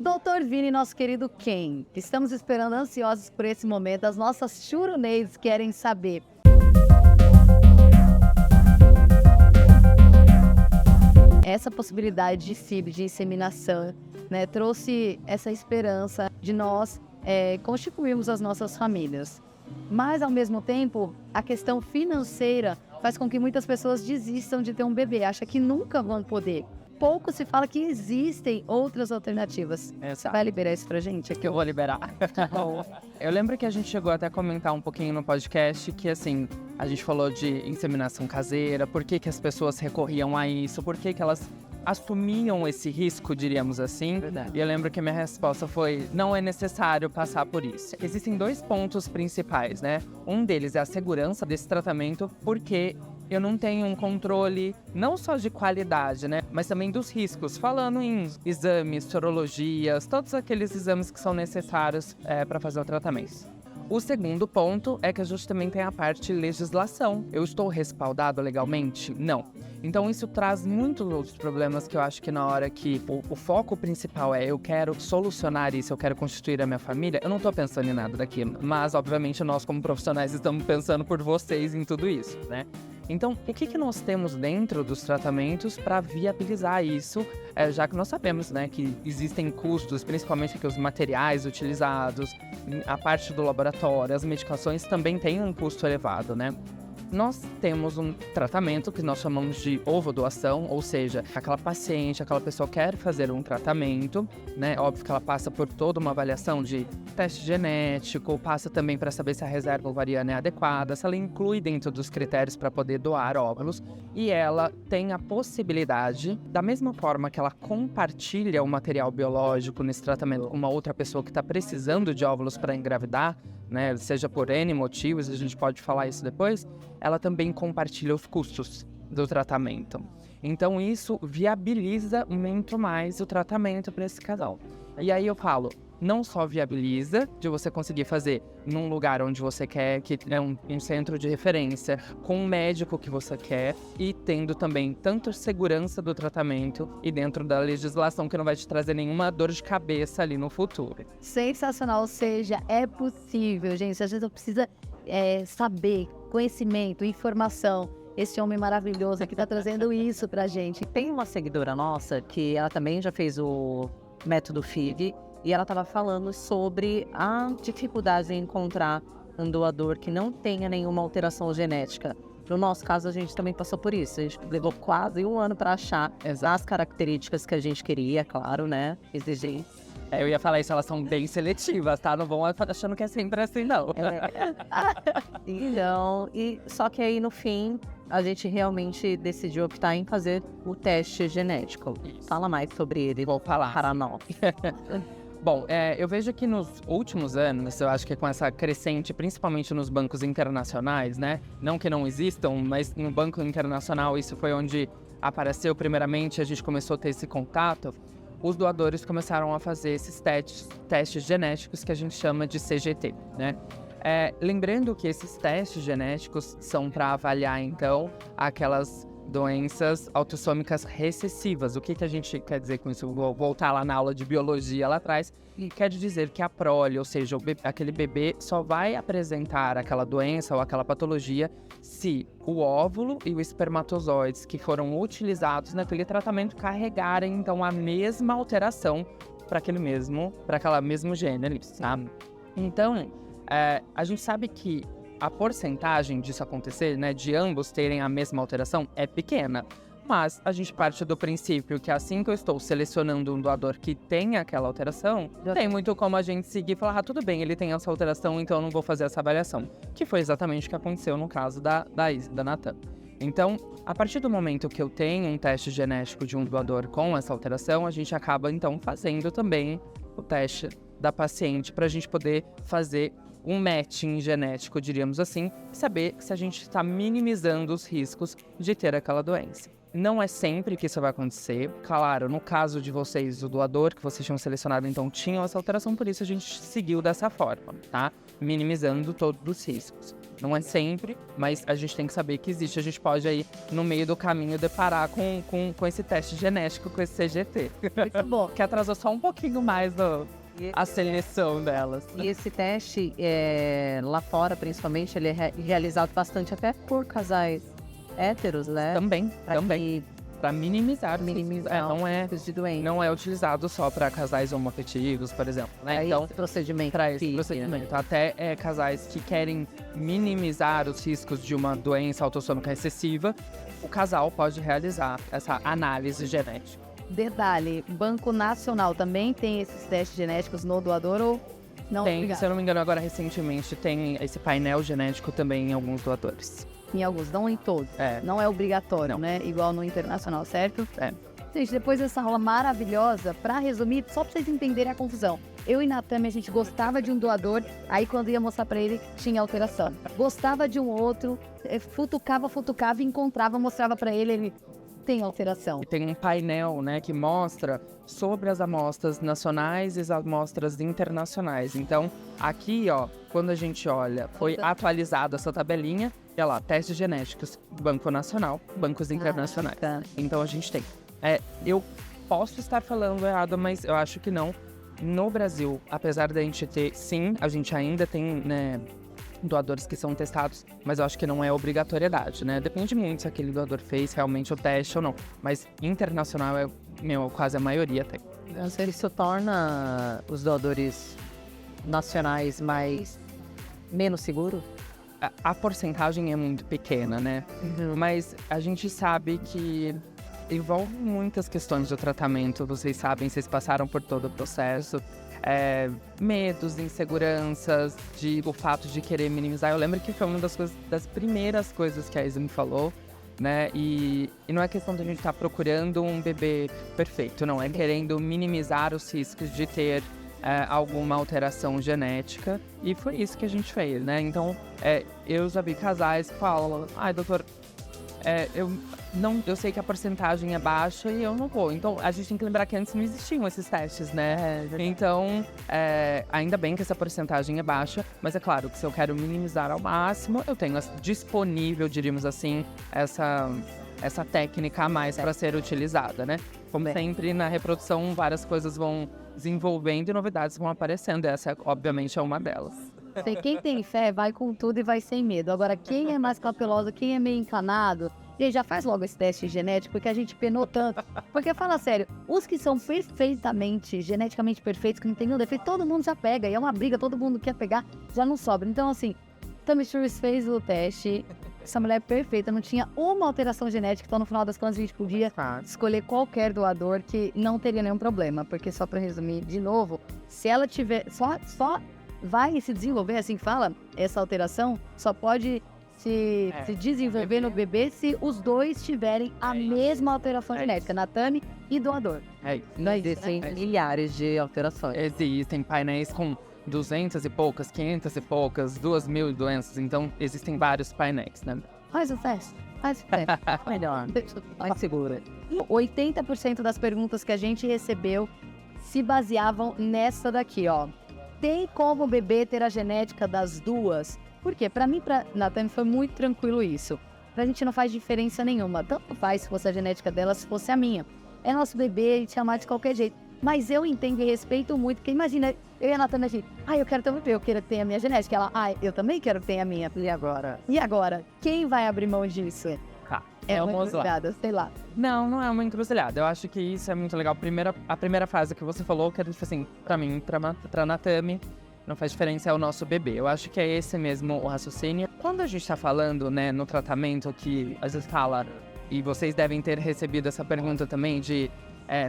Doutor Vini, nosso querido Ken, estamos esperando ansiosos por esse momento. As nossas churunês querem saber. Essa possibilidade de FIV, de inseminação, né, trouxe essa esperança de nós constituirmos as nossas famílias. Mas, ao mesmo tempo, a questão financeira faz com que muitas pessoas desistam de ter um bebê, acham que nunca vão poder. Pouco se fala que existem outras alternativas. Você vai liberar isso pra gente? Que eu vou liberar. Eu lembro que a gente chegou até a comentar um pouquinho no podcast que, assim, a gente falou de inseminação caseira, por que as pessoas recorriam a isso, por que elas assumiam esse risco, diríamos assim. Verdade. E eu lembro que a minha resposta foi, não é necessário passar por isso. Existem 2 pontos principais, né? Um deles é a segurança desse tratamento, porque eu não tenho um controle não só de qualidade, né, mas também dos riscos, falando em exames, sorologias, todos aqueles exames que são necessários para fazer o tratamento. O segundo ponto é que a gente também tem a parte de legislação. Eu estou respaldado legalmente? Não. Então isso traz muitos outros problemas que eu acho que na hora que o foco principal é eu quero solucionar isso, eu quero constituir a minha família, eu não estou pensando em nada daquilo. Mas, obviamente, nós como profissionais estamos pensando por vocês em tudo isso, né? Então, o que nós temos dentro dos tratamentos para viabilizar isso, já que nós sabemos, né, que existem custos, principalmente porque os materiais utilizados, a parte do laboratório, as medicações também têm um custo elevado, né? Nós temos um tratamento que nós chamamos de ovodoação, ou seja, aquela paciente, aquela pessoa quer fazer um tratamento, né? Óbvio que ela passa por toda uma avaliação de teste genético, passa também para saber se a reserva ovariana é adequada, se ela inclui dentro dos critérios para poder doar óvulos, e ela tem a possibilidade, da mesma forma que ela compartilha o material biológico nesse tratamento com uma outra pessoa que está precisando de óvulos para engravidar, né, seja por N motivos, a gente pode falar isso depois, ela também compartilha os custos do tratamento. Então isso viabiliza muito mais o tratamento para esse casal. E aí eu falo, não só viabiliza de você conseguir fazer num lugar onde você quer, que é um centro de referência, com um médico que você quer, e tendo também tanto segurança do tratamento e dentro da legislação que não vai te trazer nenhuma dor de cabeça ali no futuro. Sensacional, ou seja, é possível, gente. A gente precisa saber, conhecimento, informação. Esse homem maravilhoso que está trazendo isso pra gente. Tem uma seguidora nossa que ela também já fez o método FIV e ela estava falando sobre a dificuldade em encontrar um doador que não tenha nenhuma alteração genética. No nosso caso, a gente também passou por isso. A gente levou quase 1 ano para achar as características que a gente queria, claro, né? Exigir. Eu ia falar isso, elas são bem seletivas, tá? Não vão achando que é sempre assim, não. Então, só que aí no fim, a gente realmente decidiu optar em fazer o teste genético. Isso. Fala mais sobre ele. Vou falar. Para nós. Bom, eu vejo que nos últimos anos, eu acho que com essa crescente, principalmente nos bancos internacionais, né? Não que não existam, mas no banco internacional isso foi onde apareceu primeiramente, a gente começou a ter esse contato. Os doadores começaram a fazer esses testes genéticos que a gente chama de CGT, né? Lembrando que esses testes genéticos são para avaliar, então, aquelas doenças autossômicas recessivas. O que a gente quer dizer com isso? Eu vou voltar lá na aula de biologia lá atrás. E quer dizer que a prole, ou seja, aquele bebê só vai apresentar aquela doença ou aquela patologia se o óvulo e o espermatozoides que foram utilizados naquele tratamento carregarem, então, a mesma alteração para aquela mesmo gênero, tá? Então, a gente sabe que a porcentagem disso acontecer, né, de ambos terem a mesma alteração, é pequena. Mas a gente parte do princípio que assim que eu estou selecionando um doador que tem aquela alteração, tem muito como a gente seguir e falar, tudo bem, ele tem essa alteração, então eu não vou fazer essa avaliação. Que foi exatamente o que aconteceu no caso da Natan. Então, a partir do momento que eu tenho um teste genético de um doador com essa alteração, a gente acaba, então, fazendo também o teste da paciente para a gente poder fazer um matching genético, diríamos assim, e saber se a gente está minimizando os riscos de ter aquela doença. Não é sempre que isso vai acontecer. Claro, no caso de vocês, o doador que vocês tinham selecionado, então, tinha essa alteração, por isso a gente seguiu dessa forma, tá? Minimizando todos os riscos. Não é sempre, mas a gente tem que saber que existe. A gente pode aí, no meio do caminho, deparar com esse teste genético, com esse CGT. Muito bom. Que atrasou só um pouquinho mais a seleção delas. E esse teste, lá fora, principalmente, ele é realizado bastante até por casais héteros, né? Também. Que Pra minimizar. minimizar os de doença. Não é utilizado só para casais homoafetivos, por exemplo, né? Então, esse procedimento. para esse fica, procedimento, até casais que querem minimizar os riscos de uma doença autossômica recessiva, o casal pode realizar essa análise genética. Detalhe, Banco Nacional também tem esses testes genéticos no doador ou não? Tem, Obrigada. se eu não me engano, agora recentemente tem esse painel genético também em alguns doadores. Em alguns, não em todos. Não é obrigatório, Não. né? Igual no internacional, certo? É. Gente, depois dessa aula maravilhosa, pra resumir, só pra vocês entenderem a confusão. Eu e Natami, a gente gostava de um doador, aí quando ia mostrar pra ele, tinha alteração. Gostava de um outro, futucava e encontrava, mostrava pra ele, ele tem alteração. E tem um painel, né, que mostra sobre as amostras nacionais e as amostras internacionais. Então, aqui, ó, quando a gente olha, foi atualizada essa tabelinha, e olha lá, testes genéticos, Banco Nacional, bancos internacionais. Tá. Então, a gente tem. Eu posso estar falando errado, mas eu acho que não. No Brasil, apesar da gente ter, sim, a gente ainda tem, né, doadores que são testados, mas eu acho que não é obrigatoriedade, né? Depende muito se aquele doador fez realmente o teste ou não. Mas internacional quase a maioria tem. Isso torna os doadores nacionais menos seguros? A porcentagem é muito pequena, né? Mas a gente sabe que envolve muitas questões do tratamento. Vocês sabem, vocês passaram por todo o processo. Medos, inseguranças, o fato de querer minimizar. Eu lembro que foi uma das primeiras coisas que a Isa me falou, né? E não é questão de a gente estar procurando um bebê perfeito, não. É querendo minimizar os riscos de ter alguma alteração genética. E foi isso que a gente fez, né? Então, eu já vi casais que falam, ai, doutor, eu sei que a porcentagem é baixa e eu não vou. Então, a gente tem que lembrar que antes não existiam esses testes, né? Então, ainda bem que essa porcentagem é baixa, mas é claro que se eu quero minimizar ao máximo, eu tenho disponível, diríamos assim, essa técnica a mais para ser utilizada, né? Como sempre, na reprodução, várias coisas vão desenvolvendo e novidades vão aparecendo. Essa, obviamente, é uma delas. Quem tem fé vai com tudo e vai sem medo. Agora, quem é mais cauteloso, quem é meio encanado, gente, já faz logo esse teste genético, porque a gente penou tanto. Porque, fala sério, os que são geneticamente perfeitos, que não tem nenhum defeito, todo mundo já pega. E é uma briga, todo mundo quer pegar, já não sobra. Então, assim, Tammy Shrews fez o teste. Essa mulher é perfeita, não tinha uma alteração genética, então no final das contas a gente podia escolher qualquer doador que não teria nenhum problema. Porque, só pra resumir de novo, se ela tiver, só vai se desenvolver, assim que fala, essa alteração, só pode se desenvolver no bebê se os dois tiverem a mesma alteração genética, Natami e doador. Existem milhares de alterações. Existem painéis com 200 e poucas, 500 e poucas, 2.000 doenças, então existem vários painéis, né? Faz o teste. Melhor, mais segura. 80% das perguntas que a gente recebeu se baseavam nessa daqui, ó. Tem como o bebê ter a genética das duas? Por quê? Pra mim, pra Natami, foi muito tranquilo isso. Pra gente não faz diferença nenhuma. Tanto faz se fosse a genética dela, se fosse a minha. É nosso bebê, a gente amar de qualquer jeito. Mas eu entendo e respeito muito, porque imagina, eu e a Natami aqui, eu quero ter um bebê, eu quero ter a minha genética. Ela, eu também quero ter a minha. E agora? E agora? Quem vai abrir mão disso? É uma encruzilhada, sei lá. Não é uma encruzilhada. Eu acho que isso é muito legal. A primeira frase que você falou, que era tipo assim, pra mim, pra Natami, não faz diferença, é o nosso bebê. Eu acho que é esse mesmo o raciocínio. Quando a gente tá falando, né, no tratamento, que às vezes fala, e vocês devem ter recebido essa pergunta também, de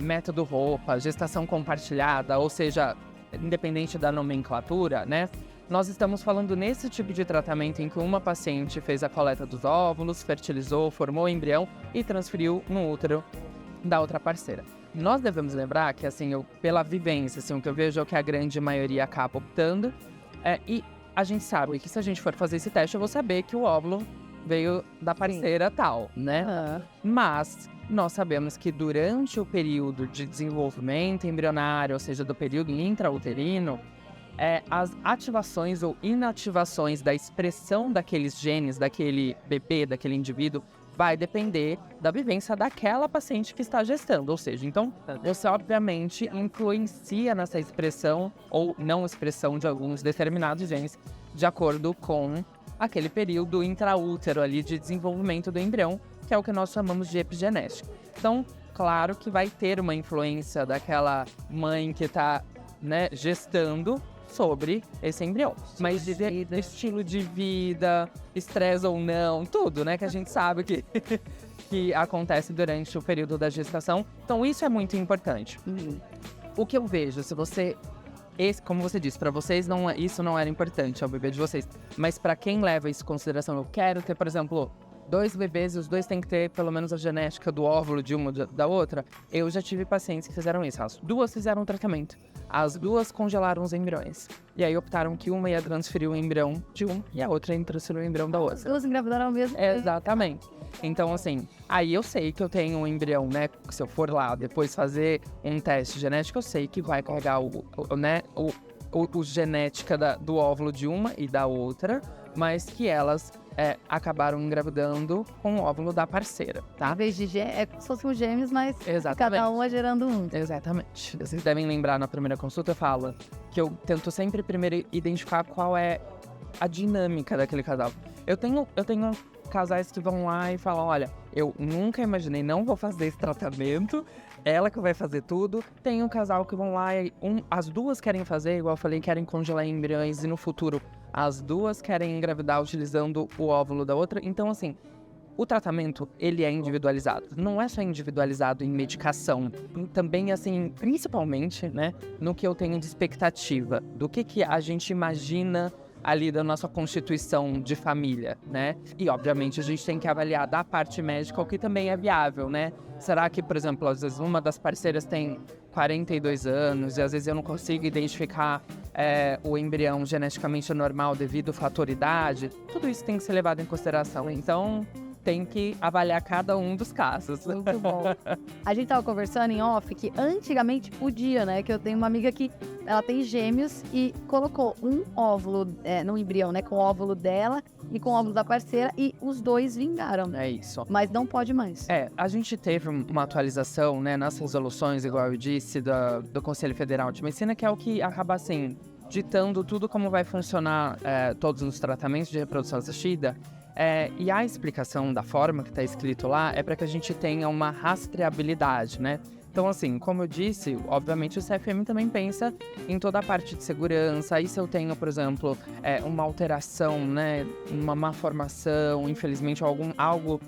método roupa, gestação compartilhada, ou seja, independente da nomenclatura, né? Nós estamos falando nesse tipo de tratamento em que uma paciente fez a coleta dos óvulos, fertilizou, formou o embrião e transferiu no útero da outra parceira. Nós devemos lembrar que, assim, pela vivência, assim, o que eu vejo é o que a grande maioria acaba optando, e a gente sabe que se a gente for fazer esse teste, eu vou saber que o óvulo veio da parceira tal, né? Mas nós sabemos que durante o período de desenvolvimento embrionário, ou seja, do período intrauterino, as ativações ou inativações da expressão daqueles genes, daquele bebê, daquele indivíduo, vai depender da vivência daquela paciente que está gestando. Ou seja, então, você obviamente influencia nessa expressão ou não expressão de alguns determinados genes de acordo com aquele período intraútero ali de desenvolvimento do embrião, que é o que nós chamamos de epigenética. Então, claro que vai ter uma influência daquela mãe que está, né, gestando sobre esse embrião. Mas dizer estilo de vida, estresse ou não, tudo, né, que a gente sabe que acontece durante o período da gestação. Então, isso é muito importante. O que eu vejo, se você... como você disse, para vocês isso não era importante, é o bebê de vocês. Mas para quem leva isso em consideração, eu quero ter, por exemplo, 2 bebês e os 2 têm que ter pelo menos a genética do óvulo de uma da outra. Eu já tive pacientes que fizeram isso. As 2 fizeram um tratamento. As 2 congelaram os embriões. E aí optaram que uma ia transferir o embrião de um e a outra ia transferir o embrião da outra. As 2 engravidaram ao mesmo tempo. Exatamente. Então, assim, aí eu sei que eu tenho um embrião, né? Se eu for lá depois fazer um teste genético, eu sei que vai carregar o genética do óvulo de uma e da outra, mas que elas acabaram engravidando com o óvulo da parceira, tá? Em vez de é como se fossem gêmeos, mas Exatamente. cada um é gerando um. Exatamente. Vocês devem lembrar, na primeira consulta eu falo que eu tento sempre primeiro identificar qual é a dinâmica daquele casal. Eu tenho casais que vão lá e falam, olha, eu nunca imaginei, não vou fazer esse tratamento, ela que vai fazer tudo. Tem um casal que vão lá e as 2 querem fazer, igual eu falei, querem congelar embriões e no futuro as 2 querem engravidar utilizando o óvulo da outra. Então, assim, o tratamento, ele é individualizado. Não é só individualizado em medicação. Também, assim, principalmente, né, no que eu tenho de expectativa, do que a gente imagina ali da nossa constituição de família, né? E, obviamente, a gente tem que avaliar da parte médica o que também é viável, né? Será que, por exemplo, às vezes uma das parceiras tem 42 anos e às vezes eu não consigo identificar o embrião geneticamente normal devido ao fator idade? Tudo isso tem que ser levado em consideração. Então, tem que avaliar cada um dos casos. Muito bom. A gente tava conversando em off que antigamente podia, né? Que eu tenho uma amiga que ela tem gêmeos e colocou um óvulo no embrião, né? Com o óvulo dela e com o óvulo da parceira e os 2 vingaram. É isso. Mas não pode mais. A gente teve uma atualização, né, nas resoluções, igual eu disse, do Conselho Federal de Medicina, que é o que acaba, assim, ditando tudo como vai funcionar todos os tratamentos de reprodução assistida. E a explicação da forma que está escrito lá é para que a gente tenha uma rastreabilidade, né? Então, assim, como eu disse, obviamente o CFM também pensa em toda a parte de segurança. Aí se eu tenho, por exemplo, uma alteração, né, uma má formação, infelizmente algo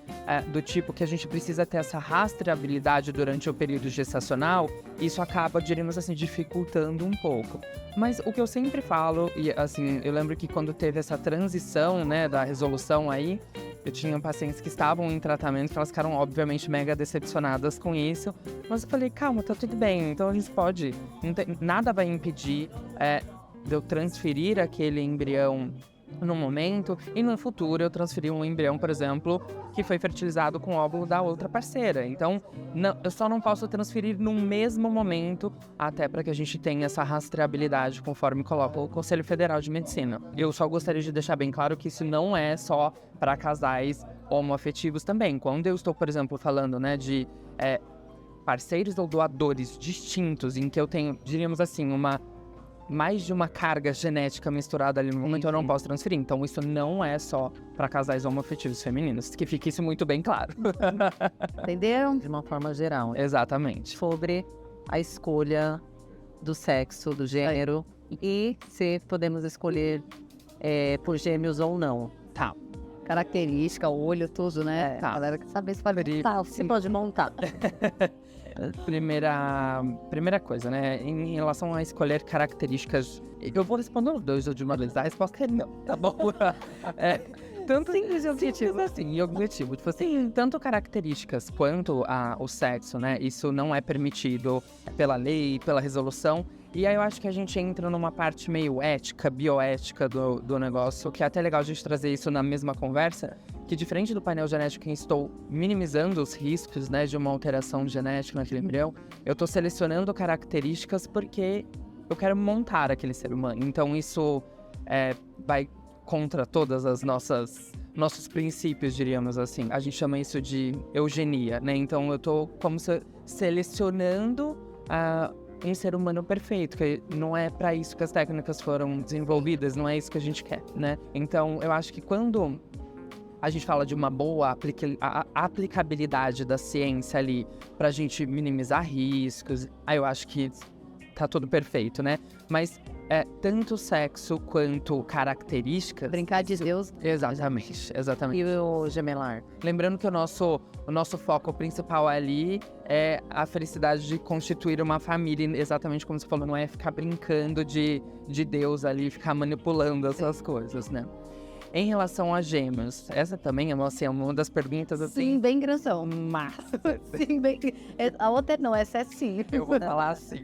do tipo que a gente precisa ter essa rastreabilidade durante o período gestacional, isso acaba, diríamos assim, dificultando um pouco. Mas o que eu sempre falo, e assim, eu lembro que quando teve essa transição, né, da resolução aí, eu tinha pacientes que estavam em tratamento, que elas ficaram, obviamente, mega decepcionadas com isso. Mas eu falei, calma, tá tudo bem, então a gente pode... nada vai impedir de eu transferir aquele embrião no momento e no futuro eu transferir um embrião, por exemplo, que foi fertilizado com o óvulo da outra parceira. Então, eu só não posso transferir no mesmo momento, até para que a gente tenha essa rastreabilidade, conforme coloca o Conselho Federal de Medicina. Eu só gostaria de deixar bem claro que isso não é só para casais homoafetivos também. Quando eu estou, por exemplo, falando, né, de parceiros ou doadores distintos, em que eu tenho, diríamos assim, mais de uma carga genética misturada ali no momento, eu não posso transferir. Então, isso não é só para casais homoafetivos femininos. Que fique isso muito bem claro. Entenderam? De uma forma geral. Exatamente. Sobre a escolha do sexo, do gênero e se podemos escolher por gêmeos ou não. Tá. Característica, olho, tudo, né? Tá. A galera quer saber se vai montar. Você pode montar. Primeira coisa, né? Em relação a escolher características, eu vou responder os 2 de uma vez. A resposta é não, tá bom? Tanto simples e objetivo. Assim, e objetivo. Tipo assim, tanto características quanto o sexo, né? Isso não é permitido pela lei, pela resolução. E aí eu acho que a gente entra numa parte meio ética, bioética do negócio, que é até legal a gente trazer isso na mesma conversa, que diferente do painel genético em que estou minimizando os riscos, né, de uma alteração genética naquele embrião, eu estou selecionando características porque eu quero montar aquele ser humano. Então isso vai contra todas as nossos princípios, diríamos assim. A gente chama isso de eugenia, né? Então eu tô como se selecionando um ser humano perfeito, que não é para isso que as técnicas foram desenvolvidas, não é isso que a gente quer, né? Então eu acho que quando a gente fala de uma boa aplicabilidade da ciência ali pra gente minimizar riscos, aí eu acho que tá tudo perfeito, né? Mas tanto sexo quanto características... Brincar de Deus. Exatamente. E o gemelar? Lembrando que o nosso foco principal ali é a felicidade de constituir uma família, exatamente como você falou, não é ficar brincando de Deus ali, ficar manipulando essas coisas, né? Em relação a gêmeos, essa também é uma das perguntas assim... Sim, bem grandão. Mas... Sim, bem... A outra não, essa é sim. Eu vou falar assim.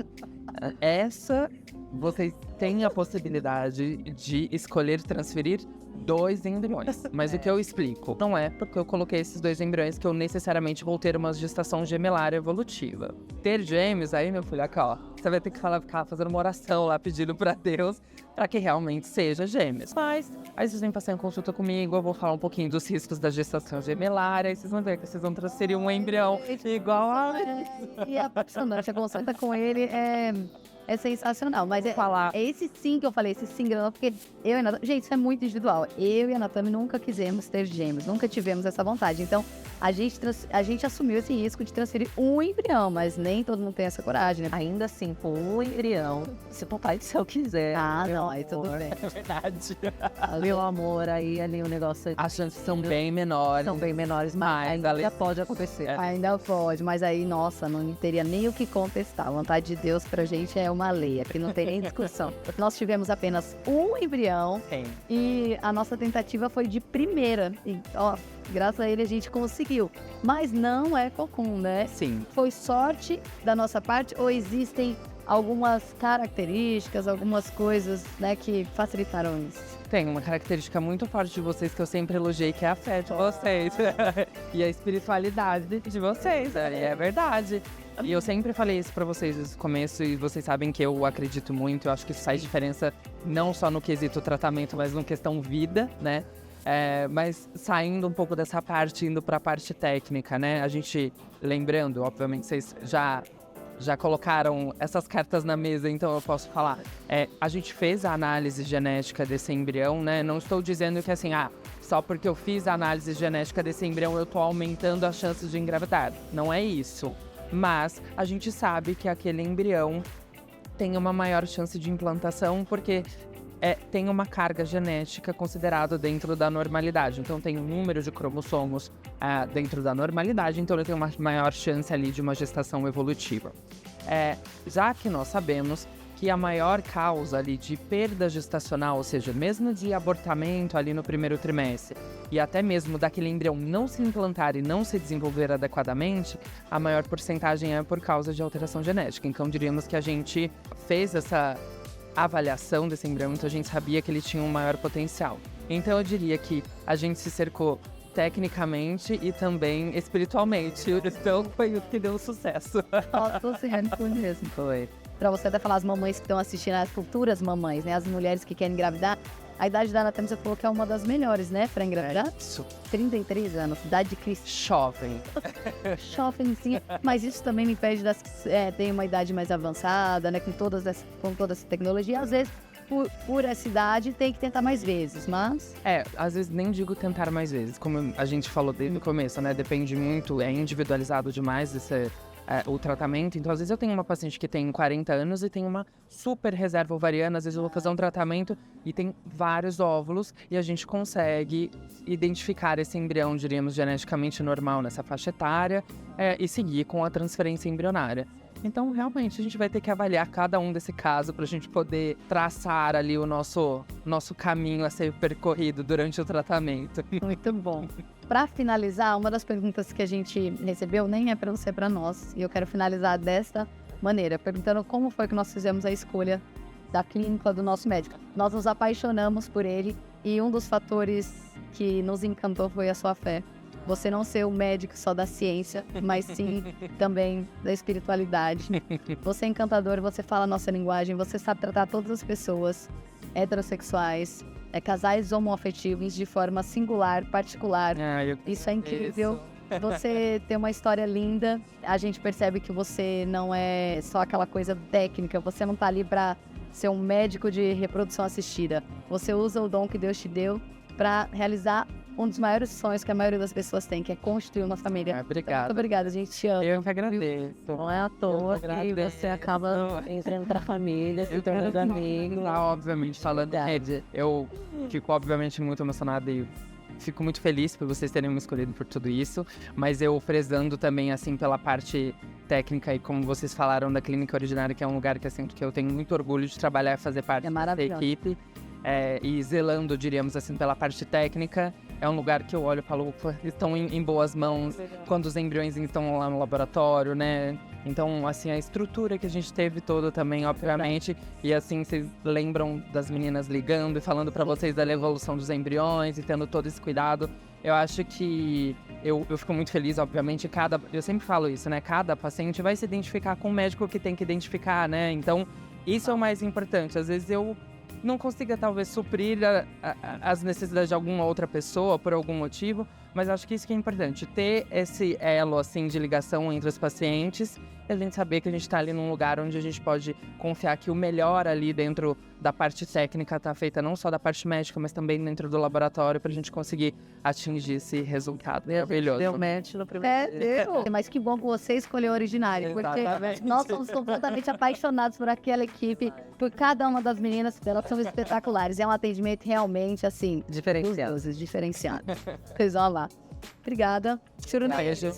Essa, vocês têm a possibilidade de escolher transferir 2 embriões. Mas o que eu explico não é porque eu coloquei esses 2 embriões que eu necessariamente vou ter uma gestação gemelar evolutiva. Ter gêmeos, aí, meu filho, aqui, ó, você vai ter que ficar fazendo uma oração lá, pedindo pra Deus, pra que realmente seja gêmeos. Mas, aí vocês vêm passar em consulta comigo, eu vou falar um pouquinho dos riscos da gestação gemelar, aí vocês vão ver que vocês vão transferir um embrião igual a... E a apaixonante, a consulta com ele é sensacional, mas é esse sim que eu falei, esse sim grandão, porque eu e a Natami, gente, isso é muito individual. Eu e a Natami nunca quisemos ter gêmeos, nunca tivemos essa vontade. Então, a gente assumiu esse risco de transferir um embrião, mas nem todo mundo tem essa coragem, né? Ainda assim, com um embrião, se o papai do céu quiser. Ah, não, aí tudo bem. É verdade. Ali o amor, ali o negócio... As chances são bem menores. São bem menores, mas ainda pode acontecer. Ainda pode, mas aí, nossa, não teria nem o que contestar. A vontade de Deus pra gente é uma lei, aqui não tem nem discussão. Nós tivemos apenas um embrião e a nossa tentativa foi de primeira. E, ó, graças a ele a gente conseguiu. Mas não é comum, né? Sim. Foi sorte da nossa parte ou existem algumas características, algumas coisas, né, que facilitaram isso? Tem uma característica muito forte de vocês que eu sempre elogiei, que é a fé de vocês. E a espiritualidade de vocês, é verdade. E eu sempre falei isso pra vocês desde o começo, e vocês sabem que eu acredito muito, eu acho que isso faz diferença não só no quesito tratamento, mas no questão vida, né? Mas saindo um pouco dessa parte, indo pra parte técnica, né? A gente, lembrando, obviamente, vocês já colocaram essas cartas na mesa, então eu posso falar. A gente fez a análise genética desse embrião, né? Não estou dizendo que assim, só porque eu fiz a análise genética desse embrião eu tô aumentando as chances de engravidar. Não é isso. Mas a gente sabe que aquele embrião tem uma maior chance de implantação porque tem uma carga genética considerada dentro da normalidade. Então tem um número de cromossomos dentro da normalidade, então ele tem uma maior chance ali de uma gestação evolutiva. Já que nós sabemos que a maior causa ali de perda gestacional, ou seja, mesmo de abortamento ali no primeiro trimestre, e até mesmo daquele embrião não se implantar e não se desenvolver adequadamente, a maior porcentagem é por causa de alteração genética. Então diríamos que a gente fez essa avaliação desse embrião, então a gente sabia que ele tinha um maior potencial. Então eu diria que a gente se cercou tecnicamente e também espiritualmente. Então foi o que deu sucesso. Nossa, foi mesmo. Foi. Pra você até falar as mamães que estão assistindo, as futuras mamães, né? As mulheres que querem engravidar. A idade da Natami, você falou que é uma das melhores, né? Pra engravidar. Isso. 33 anos, idade de Cristo. Jovem. Jovemzinha. Mas isso também me impede das que têm uma idade mais avançada, né? Com toda essa tecnologia. Às vezes, por essa idade, tem que tentar mais vezes, mas... Às vezes nem digo tentar mais vezes. Como a gente falou desde o começo, né? Depende muito, é individualizado demais o tratamento. Então, às vezes eu tenho uma paciente que tem 40 anos e tem uma super reserva ovariana, às vezes eu vou fazer um tratamento e tem vários óvulos e a gente consegue identificar esse embrião, diríamos, geneticamente normal nessa faixa etária e seguir com a transferência embrionária. Então, realmente, a gente vai ter que avaliar cada um desse caso para a gente poder traçar ali o nosso caminho a ser percorrido durante o tratamento. Muito bom. Para finalizar, uma das perguntas que a gente recebeu nem é para você, é para nós. E eu quero finalizar desta maneira, perguntando como foi que nós fizemos a escolha da clínica do nosso médico. Nós nos apaixonamos por ele e um dos fatores que nos encantou foi a sua fé. você não ser o médico só da ciência, mas sim também da espiritualidade. Você é encantador, você fala a nossa linguagem, você sabe tratar todas as pessoas heterossexuais, casais homoafetivos de forma singular, particular. Isso é incrível. Você tem uma história linda. A gente percebe que você não é só aquela coisa técnica. Você não tá ali para ser um médico de reprodução assistida. Você usa o dom que Deus te deu para realizar um dos maiores sonhos que a maioria das pessoas tem, que é construir uma família. Obrigado. Então, muito obrigada, a gente te ama. Eu que agradeço. Não é à toa que você acaba entrando pra família, se tornando amigo. Obviamente, falando eu fico obviamente muito emocionado e fico muito feliz por vocês terem me escolhido por tudo isso, mas eu prezando também, assim, pela parte técnica e como vocês falaram da Clínica Originária, que é um lugar que, assim, que eu tenho muito orgulho de trabalhar e fazer parte da equipe. E zelando, diríamos assim, pela parte técnica, é um lugar que eu olho e falo, ufa, estão em boas mãos quando os embriões estão lá no laboratório, né? Então, assim, a estrutura que a gente teve toda também, obviamente, e assim, vocês lembram das meninas ligando e falando pra vocês da evolução dos embriões e tendo todo esse cuidado. Eu acho que eu fico muito feliz, obviamente, eu sempre falo isso, né? Cada paciente vai se identificar com o médico que tem que identificar, né? Então, isso é o mais importante. Às vezes eu não consiga, talvez, suprir as necessidades de alguma outra pessoa por algum motivo, mas acho que isso que é importante, ter esse elo, assim, de ligação entre os pacientes e a gente saber que a gente está ali num lugar onde a gente pode confiar que o melhor ali dentro da parte técnica está feita não só da parte médica, mas também dentro do laboratório para a gente conseguir atingir esse resultado maravilhoso. Deu match no primeiro dia. Deu. Mas que bom que você escolheu a Originária, porque nós somos completamente apaixonados por aquela equipe, por cada uma das meninas, elas são espetaculares. É um atendimento realmente, assim, Diferenciado. dos deuses, diferenciado. Vocês vão lá. Obrigada. Beijo.